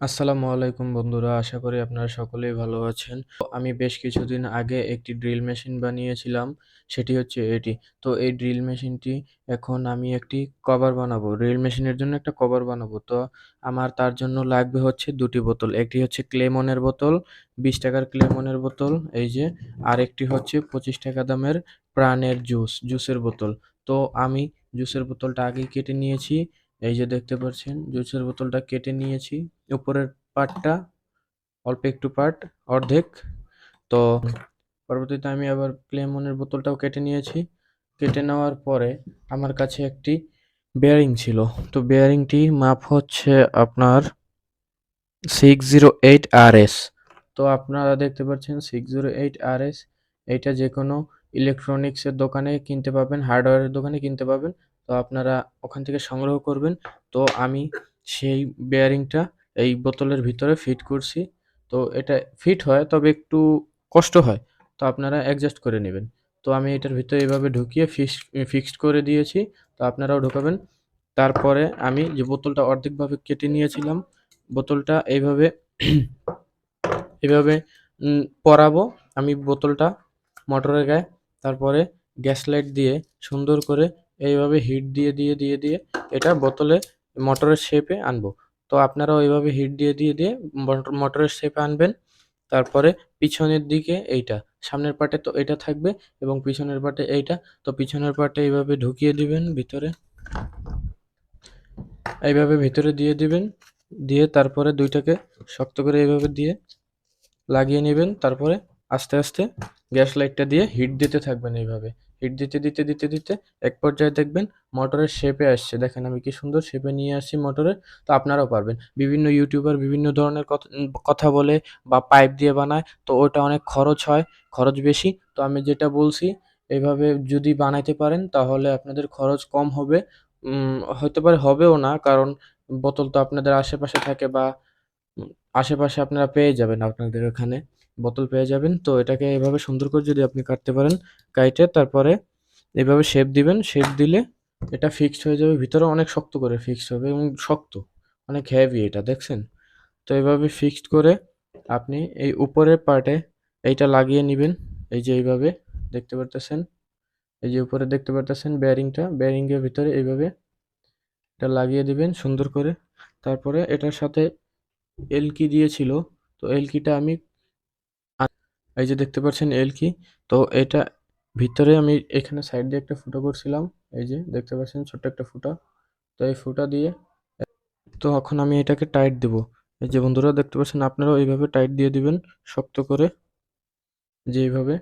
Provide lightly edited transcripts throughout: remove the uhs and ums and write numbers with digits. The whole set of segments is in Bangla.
আসসালামু আলাইকুম বন্ধুরা, আশা করি আপনারা সকলেই ভালো আছেন। তো আমি বেশ কিছুদিন আগে একটি ড্রিল মেশিন বানিয়েছিলাম, সেটি হচ্ছে এটি। তো এই ড্রিল মেশিনটি এখন আমি একটি কভার বানাবো। ড্রিল মেশিনের জন্য একটা কভার বানাবো। তো আমার তার জন্য লাগবে হচ্ছে ২ টি বোতল। একটি হচ্ছে ক্লেমনের বোতল, ৳২০ র ক্লেমনের বোতল এই যে। আরেকটি হচ্ছে ৳২৫ দামের প্রাণের জুসের বোতল। তো আমি জুসের বোতলটা আগেই কেটে নিয়েছি। এই যে দেখতে পাচ্ছেন জুসের বোতলটা কেটে নিয়েছি। উপরের পার্টটা অল্প একটু পার্ট অর্ধেক। তো পরবর্তীতে আমি আবার লেমনের বোতলটাও কেটে নিয়েছি। কেটে নেওয়ার পরে আমার কাছে একটি বেয়ারিং ছিল। তো বেয়ারিংটি মাপ হচ্ছে আপনার 608 RS। তো আপনারা দেখতে পাচ্ছেন 608 RS, এইটা যেকোনো ইলেকট্রনিক্সের দোকানে কিনতে পাবেন, হার্ডওয়্যারের দোকানে কিনতে পাবেন। তো আপনারা ওখান থেকে সংগ্রহ করবেন। তো আমি সেই বেয়ারিংটা এই বোতলের ভিতরে ফিট করছি। তো এটা ফিট হয়, তবে একটু কষ্ট হয়। তো আপনারা অ্যাডজাস্ট করে নেবেন। তো আমি এটার ভিতরে এভাবে ঢুকিয়ে ফিক্সড করে দিয়েছি। তো আপনারাও ঢোকাবেন। তারপরে আমি যে বোতলটা অর্ধেকভাবে কেটে নিয়েছিলাম, বোতলটা এইভাবে এভাবে পরাবো আমি বোতলটা মোটরের গায়ে। তারপরে গ্যাস লাইট দিয়ে সুন্দর করে এইভাবে হিট দিয়ে এটা বোতলে মোটরের শেপে আনবো। তো আপনারাও এইভাবে হিট দিয়ে মোটরের শেপে আনবেন। তারপরে পিছনের দিকে এইটা, সামনের পার্টে তো এটা থাকবে এবং পিছনের পার্টে এইটা। তো পিছনের পার্টে এইভাবে ঢুকিয়ে দিবেন ভিতরে। এইভাবে ভিতরে দিয়ে দিবেন। দিয়ে তারপরে ২ টাকে শক্ত করে এইভাবে দিয়ে লাগিয়ে নিবেন। তারপরে আস্তে গ্যাস লাইটটা দিয়ে হিট দিতে থাকবেন এইভাবে। হিট দিতে এক পর্যায়ে দেখবেন মোটরের শেপে আসছে। দেখেন আমি কি সুন্দর শেপে নিয়ে আসছি মোটরের। তো আপনারাও পারবেন। বিভিন্ন ইউটিউবার বিভিন্ন ধরনের কথা বলে বা পাইপ দিয়ে বানায়। তো ওটা অনেক খরচ হয়, খরচ বেশি। তো আমি যেটা বলছি এভাবে যদি বানাইতে পারেন তাহলে আপনাদের খরচ কম হবে। হইতে পারে হবেও না, কারণ বোতল তো আপনাদের আশেপাশে থাকে বা উম আশেপাশে আপনারা পেয়ে যাবেন, আপনাদের ওখানে বোতল পেয়ে যাবেন। তো এটাকে এভাবে সুন্দর করে যদি আপনি কাটতে পারেন, কাইটে তারপরে এভাবে শেপ দিবেন। শেপ দিলে এটা ফিক্সড হয়ে যাবে। ভিতরে অনেক শক্ত করে ফিক্সড হবে এবং শক্ত, অনেক হেভি এটা দেখছেন? তো এভাবে ফিক্সড করে আপনি এই উপরের পার্টে এইটা লাগিয়ে নিবেন। এই যে এইভাবে দেখতে পারতেছেন। এই যে উপরে দেখতে পারতেছেন বেয়ারিংটা, বেয়ারিং এর ভিতরে এইভাবে এটা লাগিয়ে দিবেন সুন্দর করে। তারপরে এটার সাথে এলকি দিয়েছিল। তো এলকিটা আমি এই যে দেখতে পাচ্ছেন এলকি। তো এটা ভিতরে আমি এখানে সাইড দিয়ে একটা ফুটো করছিলাম। এই যে দেখতে পাচ্ছেন ছোট্ট একটা ফুটা। তো এই ফুটা দিয়ে তো এখন আমি এটাকে টাইট দেব। এই যে বন্ধুরা দেখতে পাচ্ছেন, আপনারাও এইভাবে টাইট দিয়ে দিবেন শক্ত করে, যে এইভাবে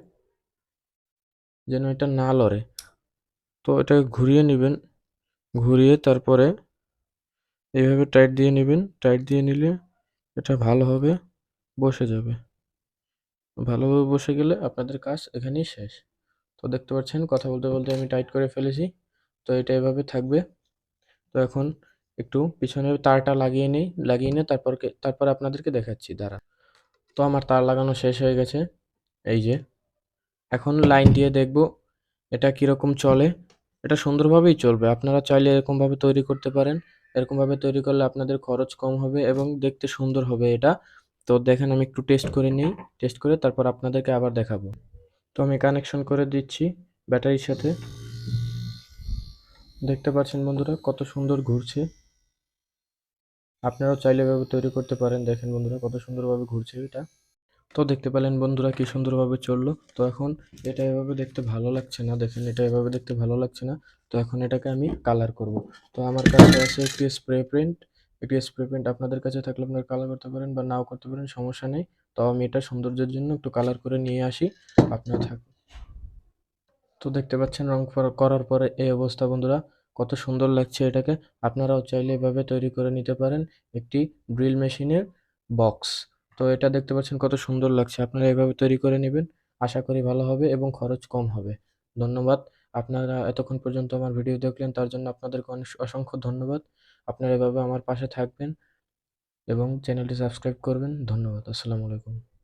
যেন এটা না লড়ে। তো এটাকে ঘুরিয়ে নিবেন। ঘুরিয়ে তারপরে এইভাবে টাইট দিয়ে নিবেন। টাইট দিয়ে নিলে এটা ভালোভাবে বসে যাবে। ভালোভাবে বসে গেলে আপনাদের কাজ এখানেই শেষ। তো দেখতে পাচ্ছেন কথা বলতে আমি টাইট করে ফেলেছি। তো এটা এভাবে থাকবে। তো এখন একটু পিছনের তারটা লাগিয়ে নিই। লাগিয়ে নিয়ে তারপর আপনাদেরকে দেখাচ্ছি দাঁড়ান। তো আমার তার লাগানো শেষ হয়ে গেছে। এই যে এখন লাইন দিয়ে দেখব এটা কিরকম চলে। এটা সুন্দরভাবেই চলবে। আপনারা চাইলে এরকমভাবে তৈরি করতে পারেন। এরকমভাবে তৈরি করলে আপনাদের খরচ কম হবে এবং দেখতে সুন্দর হবে এটা। তো দেখেন আমি একটু টেস্ট করে নিই। টেস্ট করে তারপর আপনাদেরকে আবার দেখাবো। তো আমি কানেকশন করে দিচ্ছি ব্যাটারির সাথে। দেখতে পাচ্ছেন বন্ধুরা কত সুন্দর ঘুরছে। আপনারাও চাইলে এভাবে তৈরি করতে পারেন। দেখেন বন্ধুরা কত সুন্দরভাবে ঘুরছে এটা। তো দেখতে পেলেন বন্ধুরা কি সুন্দরভাবে চললো। তো এখন এটা এভাবে দেখতে ভালো লাগছে না। দেখেন এটা এভাবে দেখতে ভালো লাগছে না। তো এখন এটাকে আমি কালার করব। তো আমার কাছে আছে একটি স্প্রে পেইন্ট। একটি স্প্রে পেইন্ট আপনাদের কাছে থাকলে আপনারা কালার করতে পারেন বা নাও করতে পারেন, সমস্যা নেই। তো আমি এটা সৌন্দর্যের জন্য একটু কালার করে নিয়ে আসি। আপনারা থাকুন। তো দেখতে পাচ্ছেন রং করার পরে এই অবস্থা বন্ধুরা, কত সুন্দর লাগছে এটাকে। আপনারাও চাইলে এভাবে তৈরি করে নিতে পারেন একটি ড্রিল মেশিনের বক্স। তো এটা দেখতে পাচ্ছেন কত সুন্দর লাগছে। আপনারা এভাবে তৈরি করে নেবেন। আশা করি ভালো হবে এবং খরচ কম হবে। ধন্যবাদ। আপনারা এতক্ষণ পর্যন্ত আমার ভিডিও দেখলেন, তার জন্য আপনাদেরকে অনেক অসংখ্য ধন্যবাদ। আপনারা এভাবে আমার পাশে থাকবেন এবং চ্যানেলটি সাবস্ক্রাইব করবেন। ধন্যবাদ। আসসালামু আলাইকুম।